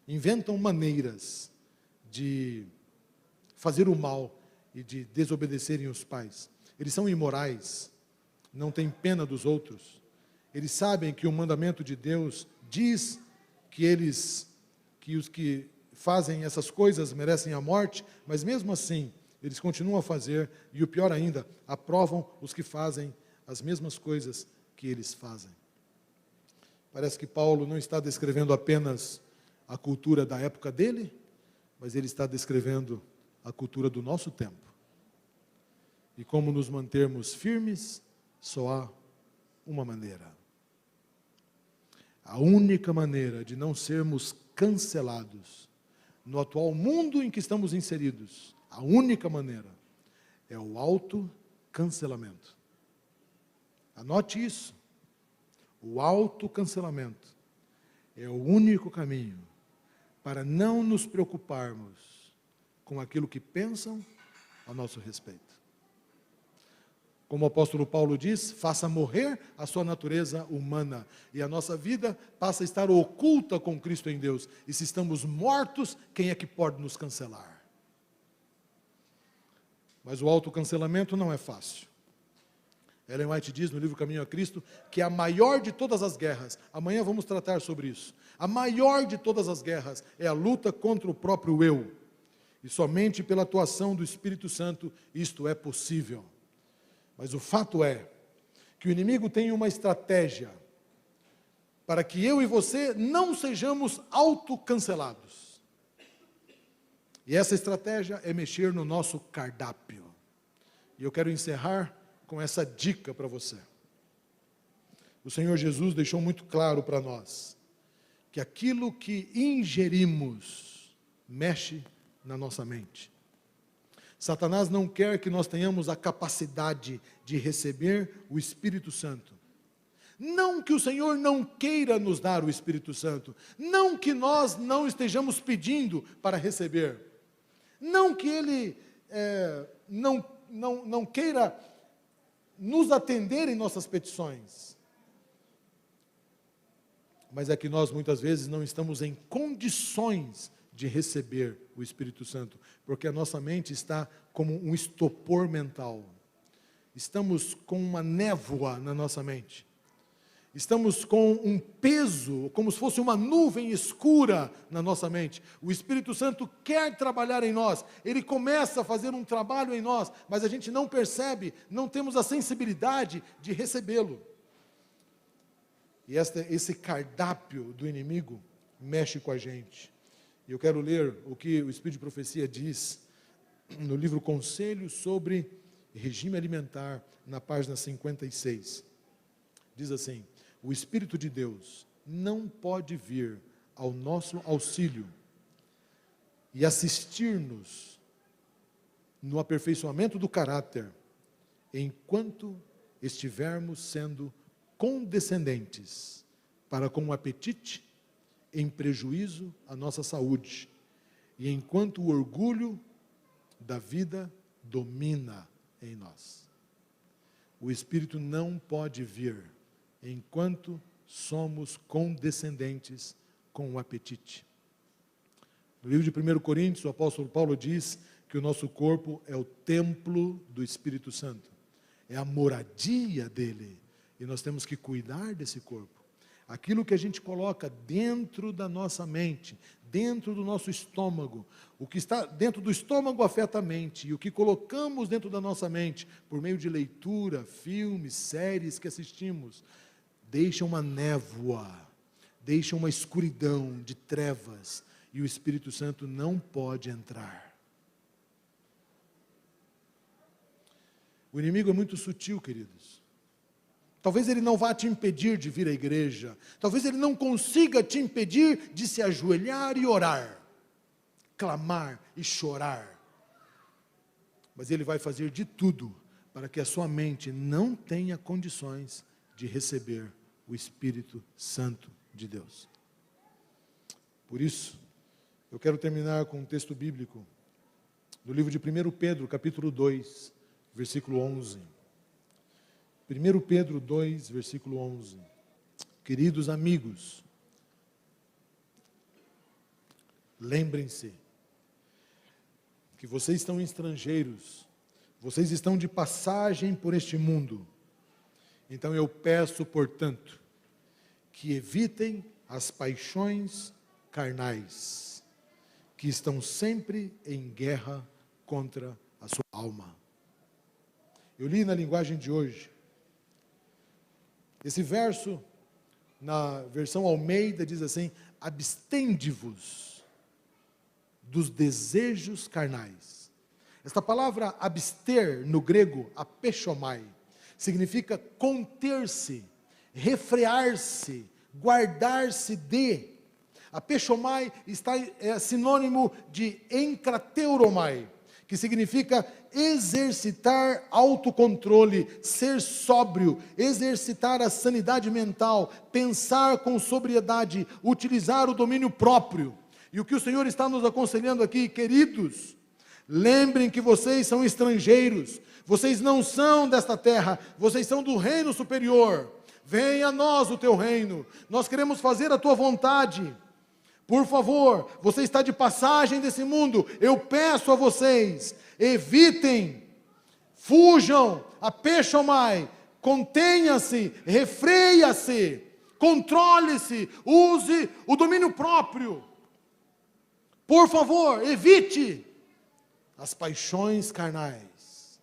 inventam maneiras de fazer o mal e de desobedecerem os pais. Eles são imorais, não têm pena dos outros. Eles sabem que o mandamento de Deus diz que os que fazem essas coisas merecem a morte, mas mesmo assim, eles continuam a fazer, e o pior ainda, aprovam os que fazem as mesmas coisas que eles fazem. Parece que Paulo não está descrevendo apenas a cultura da época dele, mas ele está descrevendo a cultura do nosso tempo. E como nos mantermos firmes, só há uma maneira. A única maneira de não sermos cancelados no atual mundo em que estamos inseridos, a única maneira é o autocancelamento. Anote isso. O autocancelamento é o único caminho para não nos preocuparmos com aquilo que pensam a nosso respeito. Como o apóstolo Paulo diz, faça morrer a sua natureza humana, e a nossa vida passa a estar oculta com Cristo em Deus. E se estamos mortos, quem é que pode nos cancelar? Mas o autocancelamento não é fácil. Ellen White diz no livro Caminho a Cristo que a maior de todas as guerras, amanhã vamos tratar sobre isso, a maior de todas as guerras é a luta contra o próprio eu. E somente pela atuação do Espírito Santo isto é possível. Mas o fato é que o inimigo tem uma estratégia para que eu e você não sejamos autocancelados. E essa estratégia é mexer no nosso cardápio. E eu quero encerrar com essa dica para você. O Senhor Jesus deixou muito claro para nós que aquilo que ingerimos mexe na nossa mente. Satanás não quer que nós tenhamos a capacidade de receber o Espírito Santo. Não que o Senhor não queira nos dar o Espírito Santo. Não que nós não estejamos pedindo para receber. Não que Ele não queira nos atender em nossas petições. Mas é que nós muitas vezes não estamos em condições de receber o Espírito Santo, porque a nossa mente está como um estopor mental. Estamos com uma névoa na nossa mente. Estamos com um peso, como se fosse uma nuvem escura na nossa mente. O Espírito Santo quer trabalhar em nós, ele começa a fazer um trabalho em nós, mas a gente não percebe, não temos a sensibilidade de recebê-lo. E esse cardápio do inimigo mexe com a gente. E eu quero ler o que o Espírito de Profecia diz no livro Conselhos sobre Regime Alimentar, na página 56. Diz assim: o Espírito de Deus não pode vir ao nosso auxílio e assistir-nos no aperfeiçoamento do caráter, enquanto estivermos sendo condescendentes para com o apetite, em prejuízo à nossa saúde, e enquanto o orgulho da vida domina em nós. O Espírito não pode vir enquanto somos condescendentes com o apetite. No livro de 1 Coríntios, o apóstolo Paulo diz que o nosso corpo é o templo do Espírito Santo, é a moradia dele, e nós temos que cuidar desse corpo. Aquilo que a gente coloca dentro da nossa mente, dentro do nosso estômago, o que está dentro do estômago afeta a mente, e o que colocamos dentro da nossa mente, por meio de leitura, filmes, séries que assistimos, deixa uma névoa, deixa uma escuridão de trevas, e o Espírito Santo não pode entrar. O inimigo é muito sutil, queridos. Talvez ele não vá te impedir de vir à igreja. Talvez ele não consiga te impedir de se ajoelhar e orar, clamar e chorar. Mas ele vai fazer de tudo para que a sua mente não tenha condições de receber o Espírito Santo de Deus. Por isso, eu quero terminar com um texto bíblico, do livro de 1 Pedro, capítulo 2, versículo 11. 1 Pedro 2, versículo 11. Queridos amigos, lembrem-se que vocês estão estrangeiros, vocês estão de passagem por este mundo. Então eu peço, portanto, que evitem as paixões carnais, que estão sempre em guerra contra a sua alma. Eu li na linguagem de hoje. Esse verso, na versão Almeida, diz assim: abstende-vos dos desejos carnais. Esta palavra abster, no grego, apechomai, significa conter-se, refrear-se, guardar-se de. Apechomai é sinônimo de enkrateuromai, que significa exercitar autocontrole, ser sóbrio, exercitar a sanidade mental, pensar com sobriedade, utilizar o domínio próprio. E o que o Senhor está nos aconselhando aqui, queridos, lembrem que vocês são estrangeiros, vocês não são desta terra, vocês são do reino superior. Venha a nós o teu reino, nós queremos fazer a tua vontade. Por favor, você está de passagem desse mundo, eu peço a vocês, evitem, fujam, apechomai, contenha-se, refreia-se, controle-se, use o domínio próprio. Por favor, evite as paixões carnais.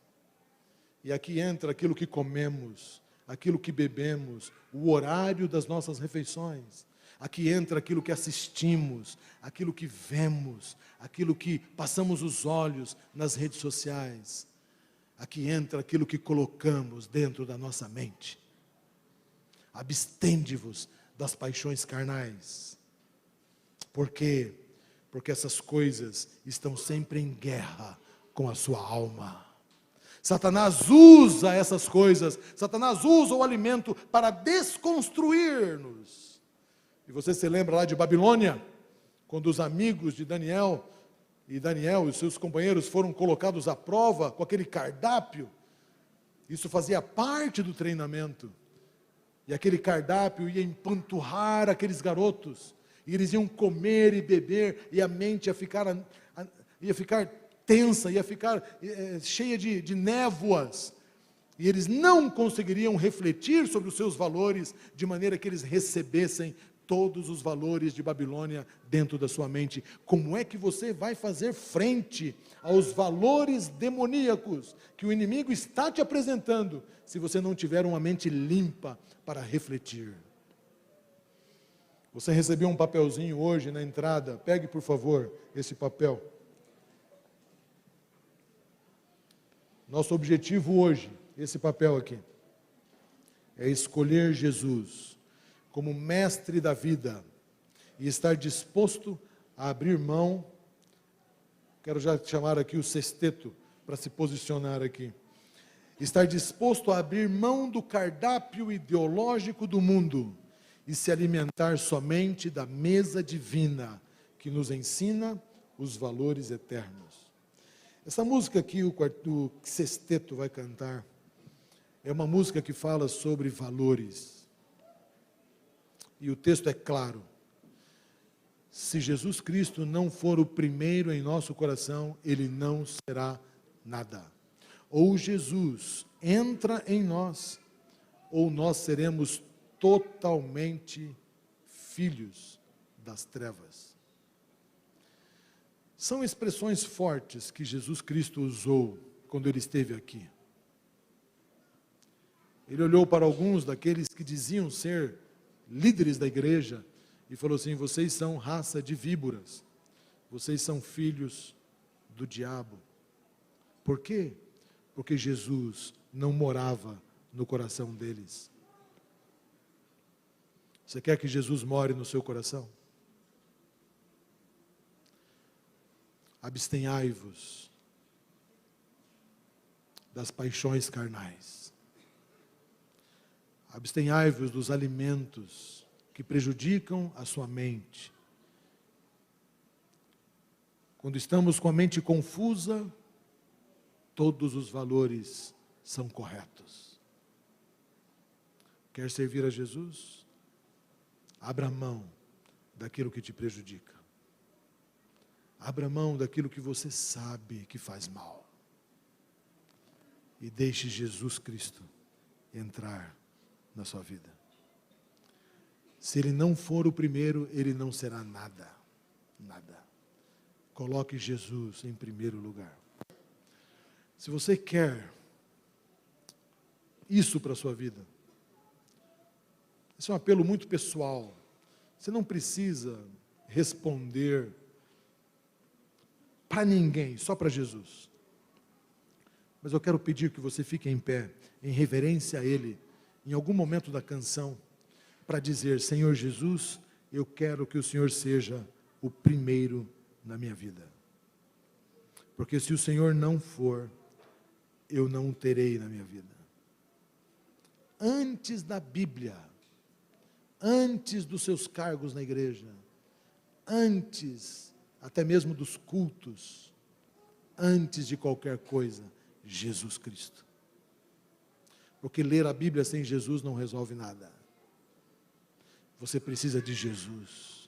E aqui entra aquilo que comemos, aquilo que bebemos, o horário das nossas refeições. Aqui entra aquilo que assistimos, aquilo que vemos, aquilo que passamos os olhos nas redes sociais. Aqui entra aquilo que colocamos dentro da nossa mente. Abstende-vos das paixões carnais. Por quê? Porque essas coisas estão sempre em guerra com a sua alma. Satanás usa essas coisas, Satanás usa o alimento para desconstruir-nos. E você se lembra lá de Babilônia, quando os amigos de Daniel e os seus companheiros foram colocados à prova com aquele cardápio. Isso fazia parte do treinamento. E aquele cardápio ia empanturrar aqueles garotos. E eles iam comer e beber, e a mente ia ficar tensa, ia ficar cheia de névoas. E eles não conseguiriam refletir sobre os seus valores, de maneira que eles recebessem todos os valores de Babilônia dentro da sua mente. Como é que você vai fazer frente aos valores demoníacos que o inimigo está te apresentando, se você não tiver uma mente limpa para refletir? Você recebeu um papelzinho hoje na entrada, pegue por favor esse papel. Nosso objetivo hoje, esse papel aqui, é escolher Jesus como mestre da vida e estar disposto a abrir mão. Quero já chamar aqui o sexteto para se posicionar aqui. Estar disposto a abrir mão do cardápio ideológico do mundo e se alimentar somente da mesa divina que nos ensina os valores eternos. Essa música aqui, o sexteto vai cantar, é uma música que fala sobre valores. E o texto é claro. Se Jesus Cristo não for o primeiro em nosso coração, Ele não será nada. Ou Jesus entra em nós, ou nós seremos totalmente filhos das trevas. São expressões fortes que Jesus Cristo usou quando Ele esteve aqui. Ele olhou para alguns daqueles que diziam ser líderes da igreja, e falou assim: vocês são raça de víboras, vocês são filhos do diabo. Por quê? porque Jesus não morava no coração deles. Você quer que Jesus more no seu coração? Abstenhai-vos das paixões carnais. Abstenhai-vos dos alimentos que prejudicam a sua mente. Quando estamos com a mente confusa, todos os valores são corretos. Quer servir a Jesus? Abra mão daquilo que te prejudica. Abra mão daquilo que você sabe que faz mal. E deixe Jesus Cristo entrar na sua vida. Se Ele não for o primeiro, Ele não será nada. Nada. Coloque Jesus em primeiro lugar. Se você quer isso para a sua vida, esse é um apelo muito pessoal. Você não precisa responder para ninguém, só para Jesus. Mas eu quero pedir que você fique em pé, em reverência a Ele, em algum momento da canção, para dizer: Senhor Jesus, eu quero que o Senhor seja o primeiro na minha vida. Porque se o Senhor não for, eu não o terei na minha vida. Antes da Bíblia, antes dos seus cargos na igreja, antes até mesmo dos cultos, antes de qualquer coisa, Jesus Cristo. Porque ler a Bíblia sem Jesus não resolve nada. Você precisa de Jesus.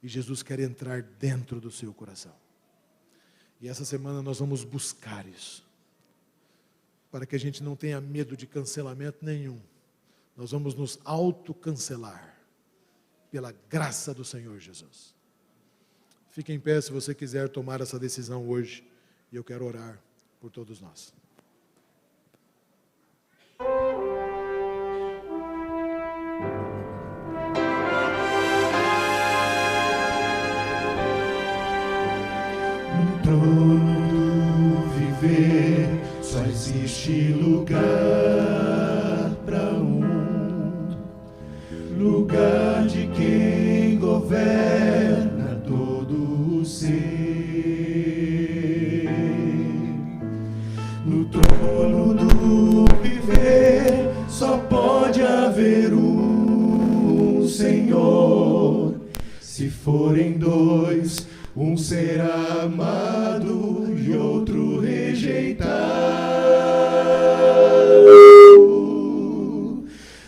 E Jesus quer entrar dentro do seu coração. E essa semana nós vamos buscar isso. Para que a gente não tenha medo de cancelamento nenhum. Nós vamos nos autocancelar. Pela graça do Senhor Jesus. Fique em pé se você quiser tomar essa decisão hoje. E eu quero orar por todos nós. No trono do viver só existe lugar para lugar de quem governa todo o ser. No trono do viver só pode haver um Senhor. Se forem dois, um será amado e outro rejeitado.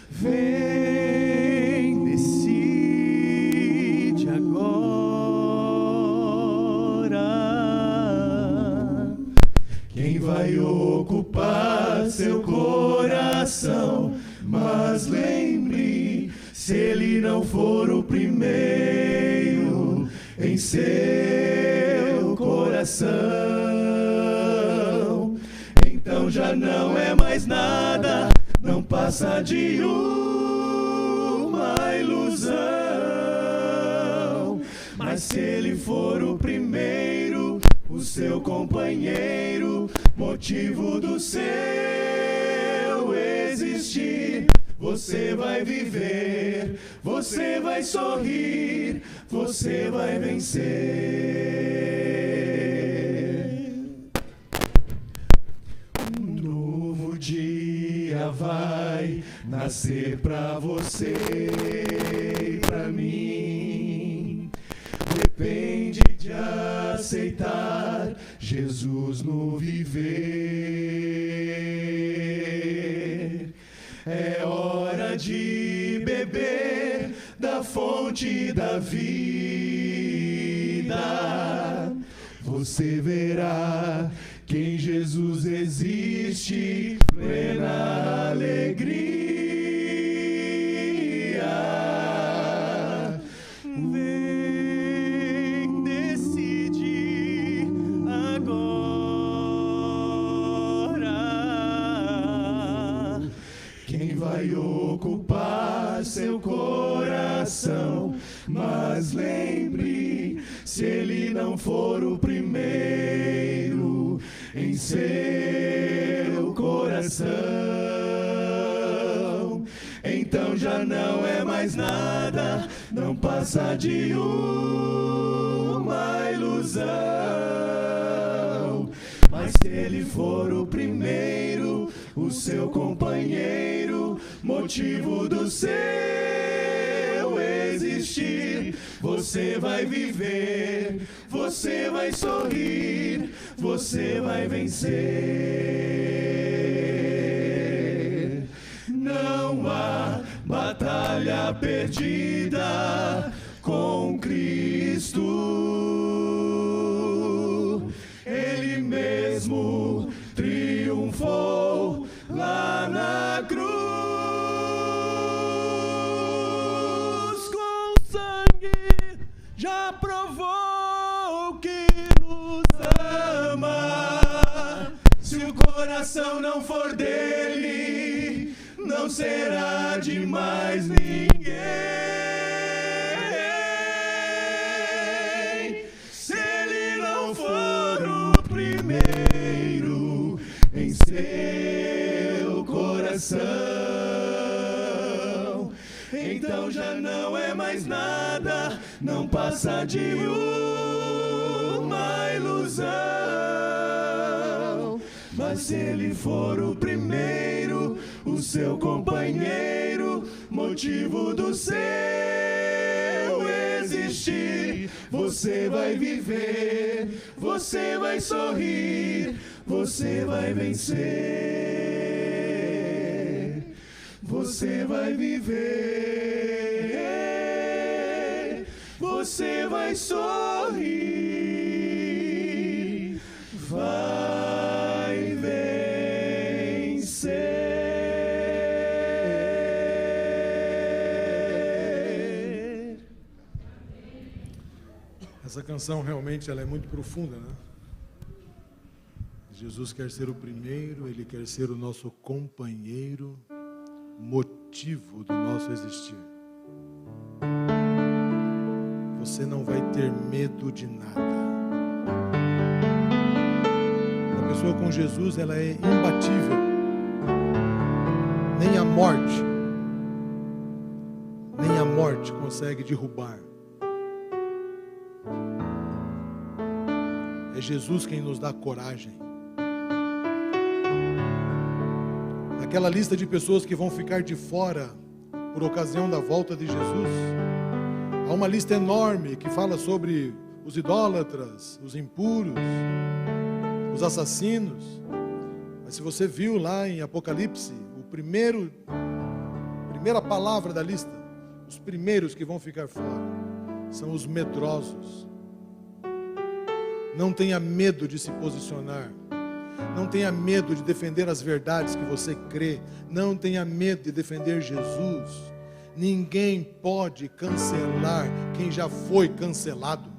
Vem, decide agora quem vai ocupar seu coração. Mas lembre, se ele não for o primeiro em seu coração, então já não é mais nada, não passa de uma ilusão. Mas se ele for o primeiro, o seu companheiro, motivo do seu existir, você vai viver, você vai sorrir, você vai vencer. Um novo dia vai nascer pra você e pra mim. Depende de aceitar Jesus no viver. É hora de beber da fonte da vida. Você verá que em Jesus existe plena alegria. Vem decidir agora quem vai ocupar seu coração. Mas lembre, se ele não for o primeiro em seu coração. Então já não é mais nada, não passa de uma ilusão. Mas se ele for o primeiro, o seu companheiro, motivo do seu existir, você vai viver, você vai sorrir, você vai vencer. Não há batalha perdida com Cristo. Ele mesmo triunfou lá na cruz. Com sangue já provou que nos ama. Se o coração não for dele, não será de mais ninguém. Se ele não for o primeiro em seu coração, então já não é mais nada, não passa de uma ilusão. Mas se ele for o primeiro, o seu companheiro, motivo do seu existir, você vai viver, você vai sorrir, você vai vencer. Você vai viver, você vai sorrir, vai vencer. Essa canção realmente ela é muito profunda, né? Jesus quer ser o primeiro, Ele quer ser o nosso companheiro, motivo do nosso existir. Você não vai ter medo de nada. A pessoa com Jesus, ela é imbatível. Nem a morte consegue derrubar. É Jesus quem nos dá coragem. Aquela lista de pessoas que vão ficar de fora por ocasião da volta de Jesus, há uma lista enorme que fala sobre os idólatras, os impuros, os assassinos. Mas se você viu lá em Apocalipse, primeira palavra da lista, os primeiros que vão ficar fora são os medrosos. Não tenha medo de se posicionar. Não tenha medo de defender as verdades que você crê. Não tenha medo de defender Jesus. Ninguém pode cancelar quem já foi cancelado.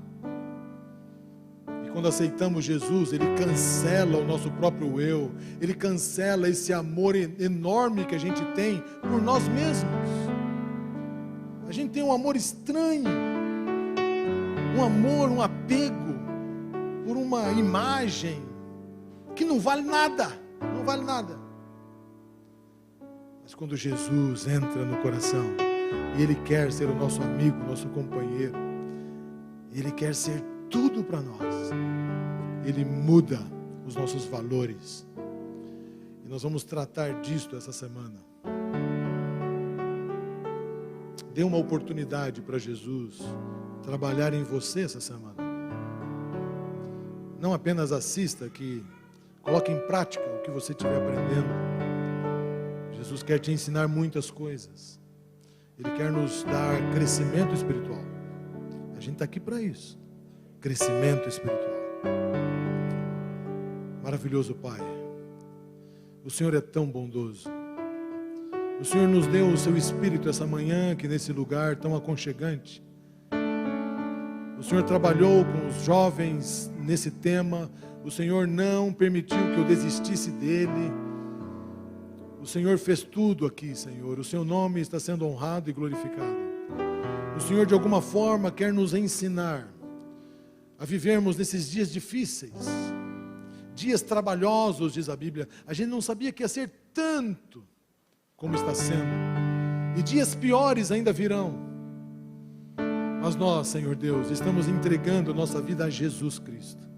E quando aceitamos Jesus, Ele cancela o nosso próprio eu. Ele cancela esse amor enorme que a gente tem por nós mesmos. A gente tem um amor estranho. Um amor, um apego por uma imagem que não vale nada, não vale nada. Mas quando Jesus entra no coração, e Ele quer ser o nosso amigo, nosso companheiro, Ele quer ser tudo para nós, Ele muda os nossos valores, e nós vamos tratar disto essa semana. Dê uma oportunidade para Jesus trabalhar em você essa semana. Não apenas assista, que coloque em prática o que você estiver aprendendo. Jesus quer te ensinar muitas coisas. Ele quer nos dar crescimento espiritual. A gente está aqui para isso. Crescimento espiritual. Maravilhoso Pai. O Senhor é tão bondoso. O Senhor nos deu o seu Espírito essa manhã, aqui nesse lugar tão aconchegante. O Senhor trabalhou com os jovens nesse tema. O Senhor não permitiu que eu desistisse dele. O Senhor fez tudo aqui, Senhor. O seu nome está sendo honrado e glorificado. O Senhor de alguma forma quer nos ensinar a vivermos nesses dias difíceis. dias trabalhosos, diz a Bíblia. A gente não sabia que ia ser tanto como está sendo. E dias piores ainda virão. Mas nós, Senhor Deus, estamos entregando nossa vida a Jesus Cristo.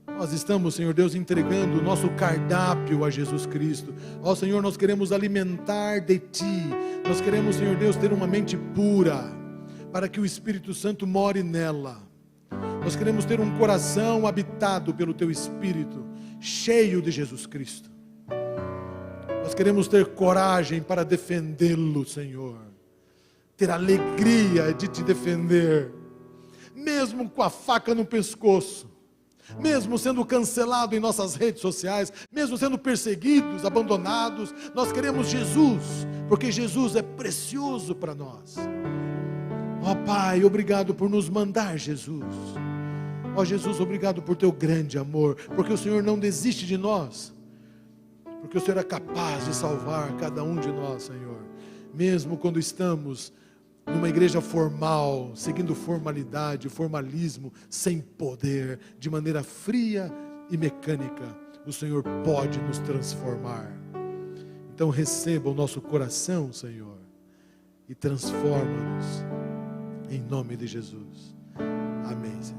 Nós estamos, Senhor Deus, entregando o nosso cardápio a Jesus Cristo. Ó Senhor, nós queremos alimentar de Ti. Nós queremos, Senhor Deus, ter uma mente pura, para que o Espírito Santo more nela. Nós queremos ter um coração habitado pelo Teu Espírito, cheio de Jesus Cristo. Nós queremos ter coragem para defendê-lo, Senhor. Ter alegria de Te defender, mesmo com a faca no pescoço. Mesmo sendo cancelado em nossas redes sociais, mesmo sendo perseguidos, abandonados, nós queremos Jesus, porque Jesus é precioso para nós. Ó Pai, obrigado por nos mandar Jesus. Ó Jesus, obrigado por Teu grande amor, porque o Senhor não desiste de nós, porque o Senhor é capaz de salvar cada um de nós, Senhor, mesmo quando estamos numa igreja formal, seguindo formalidade, formalismo, sem poder, de maneira fria e mecânica, o Senhor pode nos transformar. Então receba o nosso coração, Senhor, e transforma-nos, em nome de Jesus. Amém, Senhor.